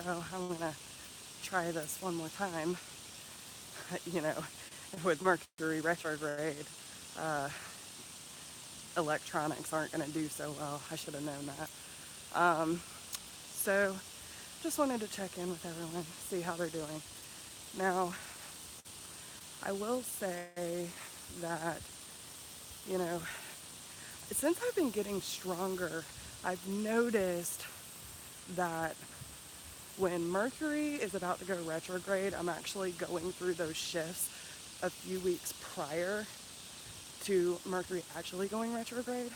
so I'm gonna try this one more time. You know, with Mercury retrograde, uh, electronics aren't gonna do so well. I should have known that. So just wanted to check in with everyone, see how they're doing. Now, I will say that, you know, since I've been getting stronger, I've noticed that when Mercury is about to go retrograde, I'm actually going through those shifts a few weeks prior to Mercury actually going retrograde.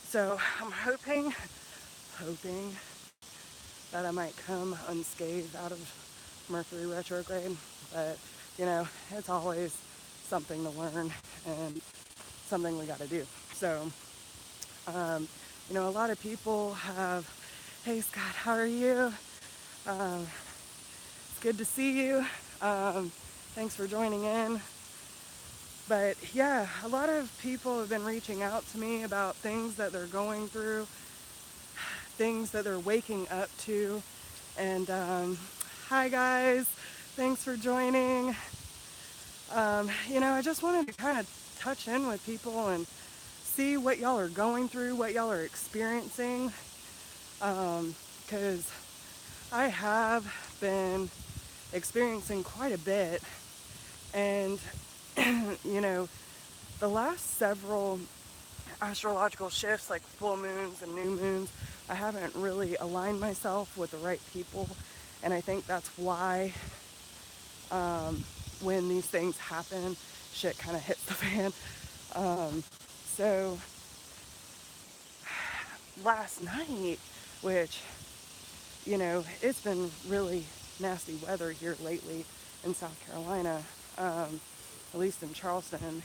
So I'm hoping that I might come unscathed out of Mercury retrograde. But, it's always something to learn and something we got to do. So, a lot of people have, hey Scott, how are you? It's good to see you. Thanks for joining in. But yeah, a lot of people have been reaching out to me about things that they're going through, things that they're waking up to. And hi guys, thanks for joining. I just wanted to kind of touch in with people and see what y'all are going through, what y'all are experiencing. Because I have been experiencing quite a bit. And, the last several astrological shifts, like full moons and new moons, I haven't really aligned myself with the right people. And I think that's why when these things happen, shit kind of hits the fan. So last night, which, it's been really nasty weather here lately in South Carolina, at least in Charleston.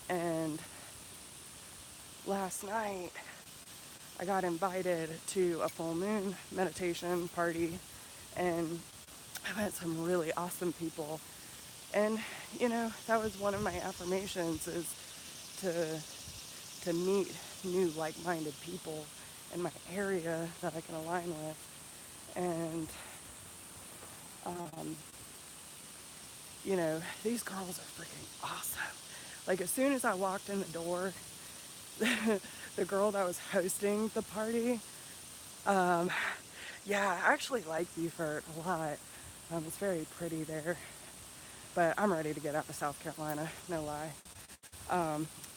And last night, I got invited to a full moon meditation party, and I met some really awesome people. And, that was one of my affirmations, is to meet new like-minded people in my area that I can align with. And, these girls are freaking awesome. Like, as soon as I walked in the door, the girl that was hosting the party, yeah, I actually like Beaufort a lot. It's very pretty there. But I'm ready to get out of South Carolina, no lie.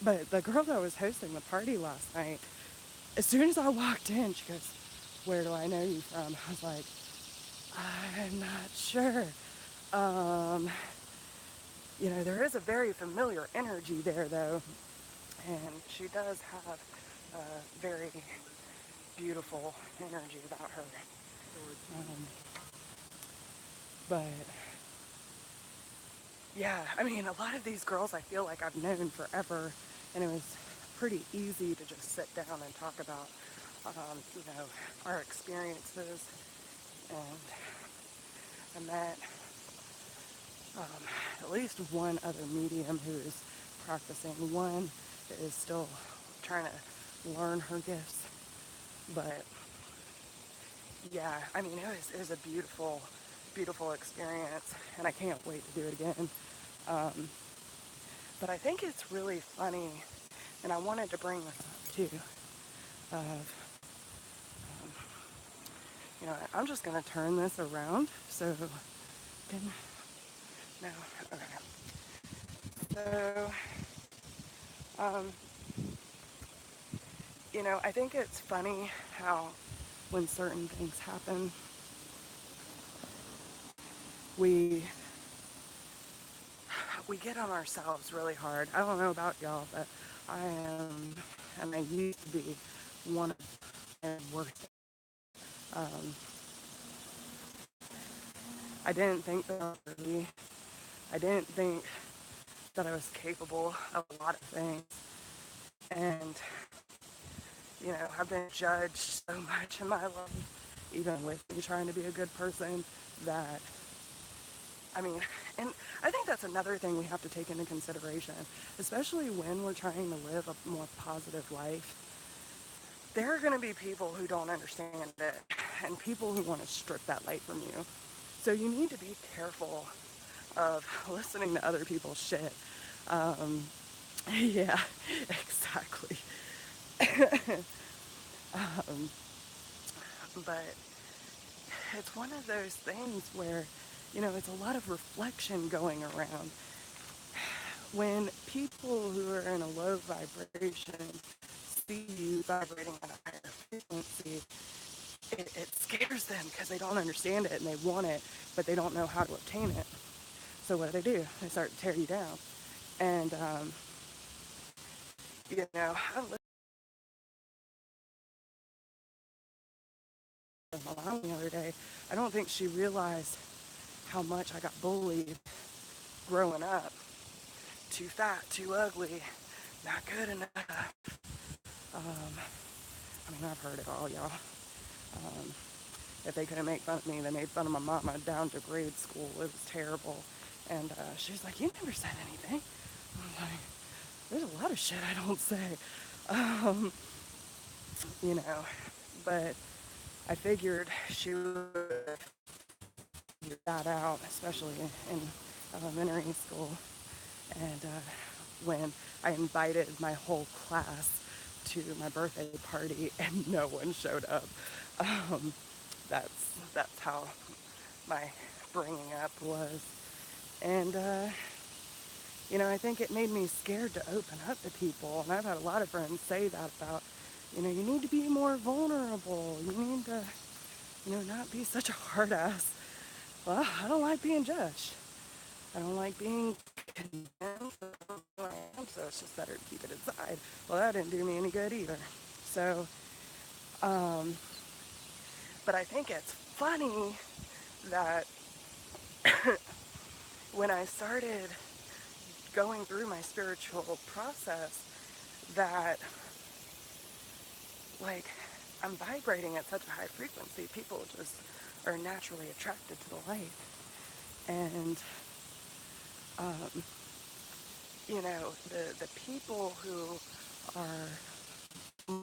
But the girl that was hosting the party last night, as soon as I walked in, she goes, "Where do I know you from?" I was like, "I'm not sure." There is a very familiar energy there, though. And she does have a very beautiful energy about her. Um, but yeah, I mean, a lot of these girls I feel like I've known forever, and it was pretty easy to just sit down and talk about, our experiences. And I met at least one other medium who is practicing. One is still trying to learn her gifts. But yeah, I mean, it was a beautiful, beautiful experience, and I can't wait to do it again. Um, but I think it's really funny, and I wanted to bring this up too. Of, I'm just gonna turn this around so can no, okay. So, um, I think it's funny how when certain things happen, we we get on ourselves really hard. I don't know about y'all, but I am, and I used to be one of my worst. Um, I didn't think that I was worthy. I didn't think that I was capable of a lot of things. And, I've been judged so much in my life, even with me trying to be a good person, that, I mean, and I think that's another thing we have to take into consideration, especially when we're trying to live a more positive life. There are going to be people who don't understand it. and people who want to strip that light from you. So you need to be careful of listening to other people's shit. Um, yeah, exactly. um, but it's one of those things where, it's a lot of reflection going around. When people who are in a low vibration see you vibrating at a higher frequency, it scares them because they don't understand it and they want it, but they don't know how to obtain it. So what do? They start to tear you down. And, I listened to my mom the other day. I don't think she realized how much I got bullied growing up. Too fat, too ugly, not good enough. Um, I've heard it all, y'all. Um, if they couldn't make fun of me, they made fun of my mama down to grade school. It was terrible. And she was like, "You never said anything." I was like, "There's a lot of shit I don't say." Um, you know, but I figured she would figure that out, especially in elementary school. And when I invited my whole class to my birthday party and no one showed up, um, that's how my bringing up was. And I think it made me scared to open up to people. And I've had a lot of friends say that about, you need to be more vulnerable. You need to, not be such a hard ass. Well, I don't like being judged. I don't like being condemned for who I am, so it's just better to keep it inside. Well, that didn't do me any good either. So, um, but I think it's funny that when I started going through my spiritual process, that, like, I'm vibrating at such a high frequency, people just are naturally attracted to the light. And, um, the people who are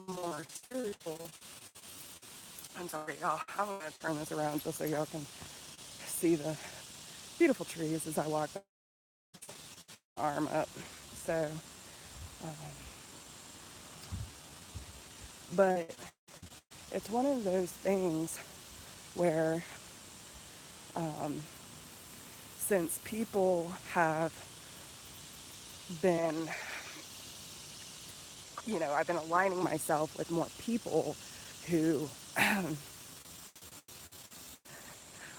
more spiritual, I'm sorry, y'all, I'm going to turn this around just so y'all can see the beautiful trees as I walk the arm up. So, um, but it's one of those things where, um, since people have been, I've been aligning myself with more people who,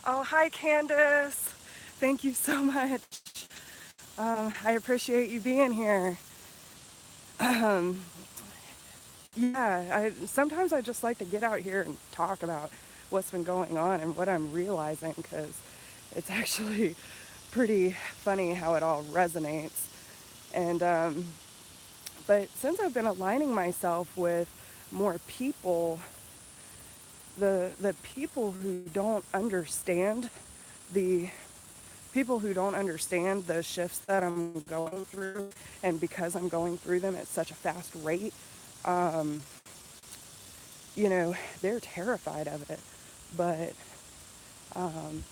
oh, hi, Candace. Thank you so much. I appreciate you being here. Um, yeah, sometimes I just like to get out here and talk about what's been going on and what I'm realizing, because it's actually pretty funny how it all resonates. And but since I've been aligning myself with more people, the the people who don't understand the shifts that I'm going through, and because I'm going through them at such a fast rate, um, they're terrified of it. But um,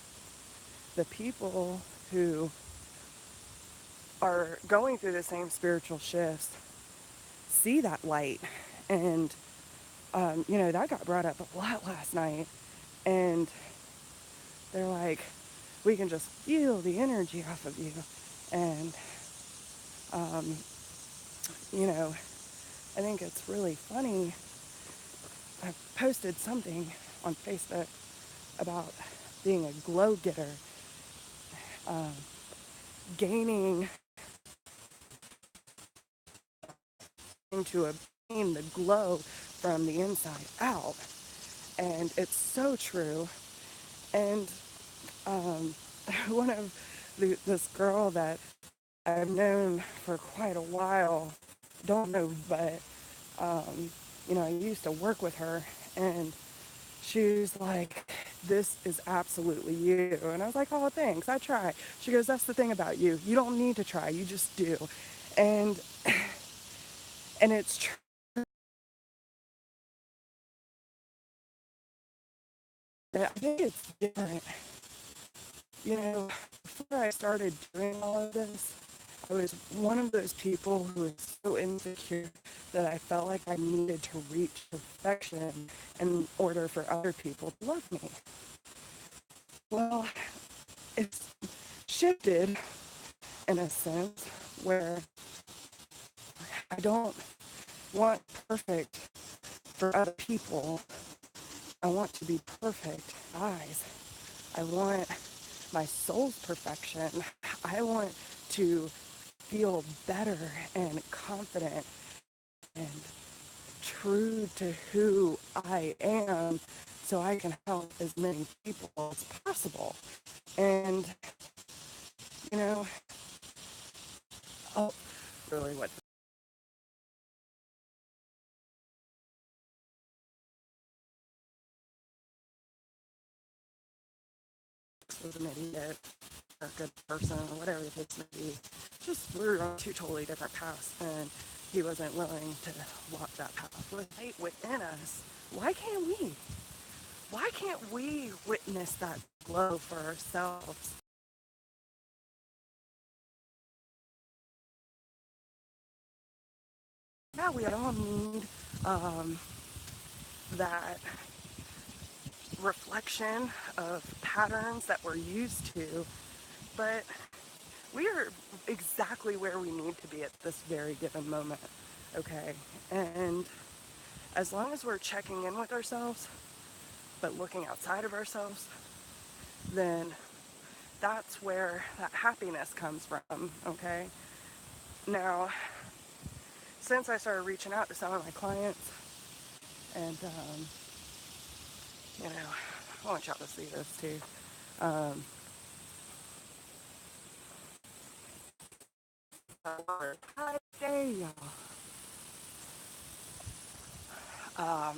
the people who are going through the same spiritual shifts see that light. And, that got brought up a lot last night. And they're like, we can just feel the energy off of you. And, um, I think it's really funny. I posted something on Facebook about being a glow getter, um, gaining into obtain the glow from the inside out. And it's so true. And one of this girl that I've known for quite a while, don't know, but, I used to work with her, and she was like, "This is absolutely you." And I was like, "Oh, thanks, I try." She goes, "That's the thing about you. You don't need to try, you just do." And, and it's true. I think it's different. Before I started doing all of this, I was one of those people who was so insecure that I felt like I needed to reach perfection in order for other people to love me. Well, it's shifted in a sense where I don't want perfect for other people. I want to be perfect eyes. I want my soul's perfection. I want to feel better and confident and true to who I am so I can help as many people as possible. And, you know, oh, really what was an idiot or a good person or whatever the case may be. Just we were on two totally different paths and he wasn't willing to walk that path. With hate within us, why can't we? Why can't we witness that glow for ourselves? Yeah, we all need um, that reflection of patterns that we're used to, but we are exactly where we need to be at this very given moment, okay? And as long as we're checking in with ourselves, but looking outside of ourselves, then that's where that happiness comes from, okay? Now, since I started reaching out to some of my clients, and, I want y'all to see this too. Um, Hi, day, y'all. Um,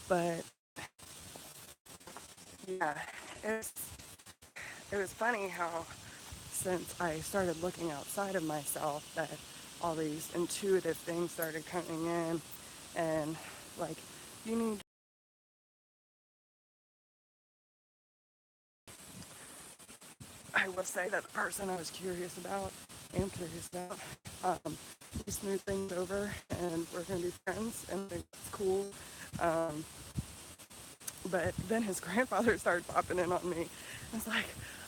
but yeah, it's, it was funny how since I started looking outside of myself that all these intuitive things started coming in and like you need I will say that the person I was curious about am curious about we smooth things over and we're gonna be friends and it's cool. Um, but then his grandfather started popping in on me. I was like,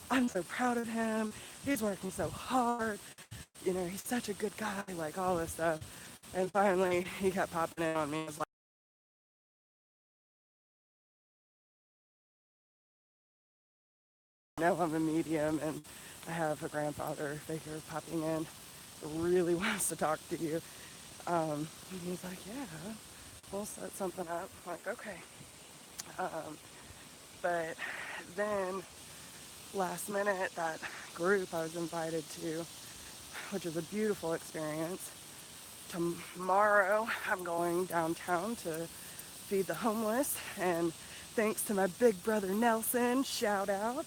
I'm so proud of him. He's working so hard. He's such a good guy, like all this stuff. And finally, he kept popping in on me. I was like, no, I'm a medium and I have a grandfather figure popping in who really wants to talk to you. And he's like, yeah, we'll set something up. I'm like, okay. Um, but then last minute, that group I was invited to, which was a beautiful experience. Tomorrow, I'm going downtown to feed the homeless, and thanks to my big brother Nelson, shout out,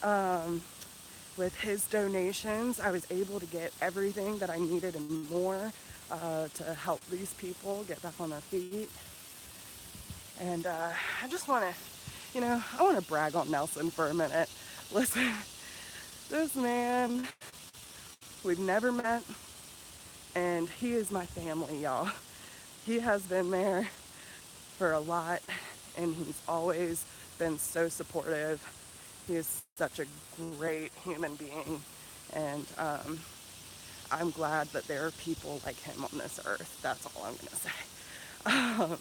um, with his donations, I was able to get everything that I needed and more to help these people get back on their feet. And I just want to, I want to brag on Nelson for a minute. Listen, this man, we've never met, and he is my family, y'all. He has been there for a lot, and he's always been so supportive. He is such a great human being, and I'm glad that there are people like him on this earth. That's all I'm going to say.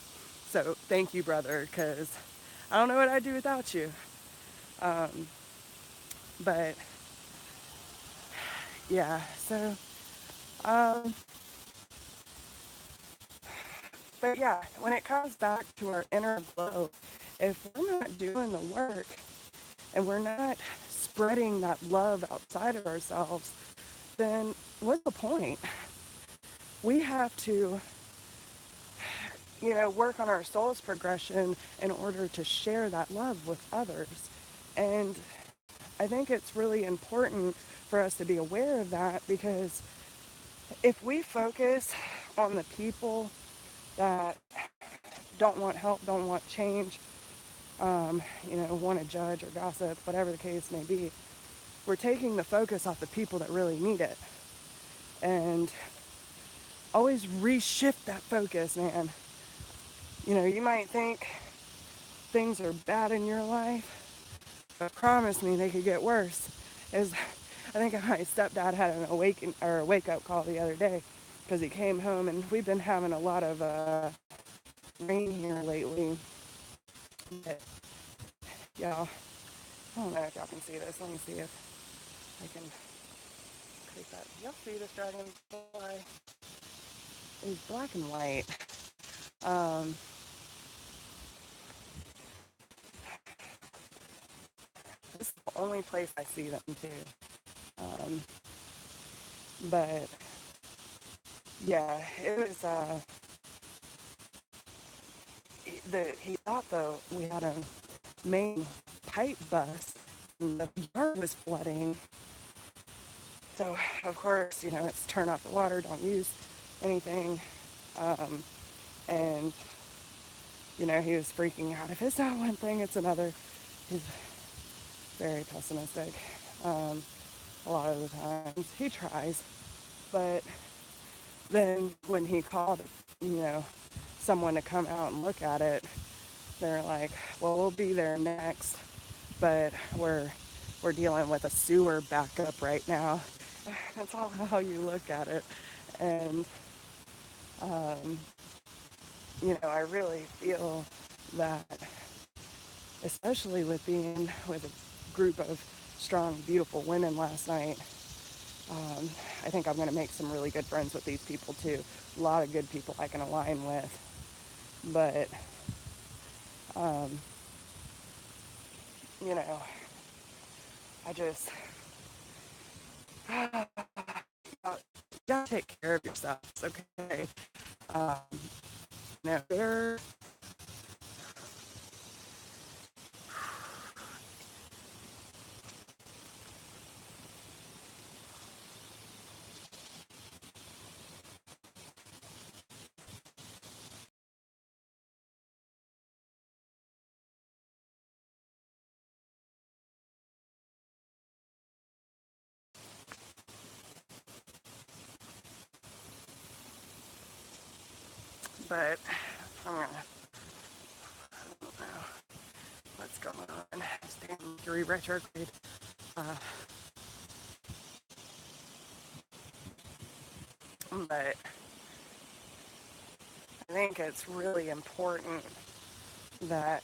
So thank you, brother, because I don't know what I'd do without you. Um, but yeah, so, um, but yeah, when it comes back to our inner glow, if we're not doing the work and we're not spreading that love outside of ourselves, then what's the point? We have to, work on our soul's progression in order to share that love with others. And I think it's really important for us to be aware of that because if we focus on the people that don't want help, don't want change, want to judge or gossip, whatever the case may be. We're taking the focus off the people that really need it. And always reshift that focus, man. You might think things are bad in your life, but promise me they could get worse. Is I think my stepdad had an wake up call the other day because he came home and we've been having a lot of rain here lately. But y'all, I don't know if y'all can see this. Let me see if I can create that. Y'all see this dragonfly? It's black and white. Um, this is the only place I see them too. But yeah, it was. He thought though we had a main pipe bust and the yard was flooding. So of course, it's turn off the water, don't use anything. Um, and he was freaking out. If it's not one thing, it's another. He's very pessimistic. A lot of the times he tries, but then when he called, you know, someone to come out and look at it, they're like, well, we'll be there next, but we're dealing with a sewer backup right now. That's all how you look at it. And um, I really feel that, especially with being with a group of strong, beautiful women last night, I think I'm going to make some really good friends with these people too. A lot of good people I can align with. But, um, you know, I just, you gotta take care of yourselves, okay? Um, they're, but I'm gonna, I don't know what's going on. Stand Mercury retrograde. Uh, but I think it's really important that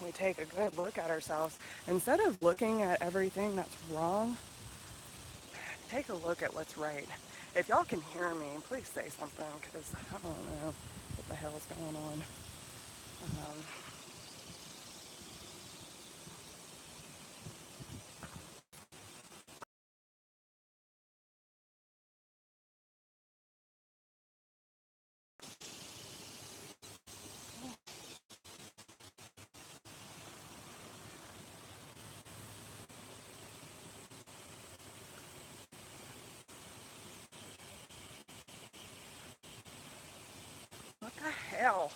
we take a good look at ourselves. Instead of looking at everything that's wrong, take a look at what's right. If y'all can hear me, please say something, because I don't know what the hell is going on. Um, what the hell?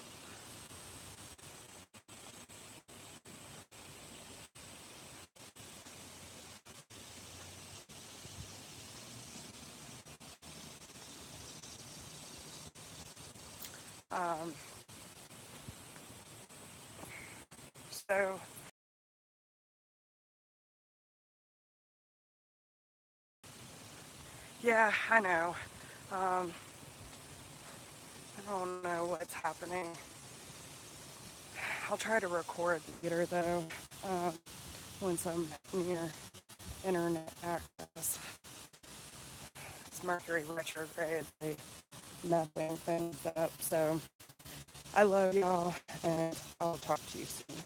Um, so, yeah, I know. Um, I don't know what's happening. I'll try to record later, though, um, once I'm near internet access. It's Mercury retrograde. They messing things up. So I love y'all, and I'll talk to you soon.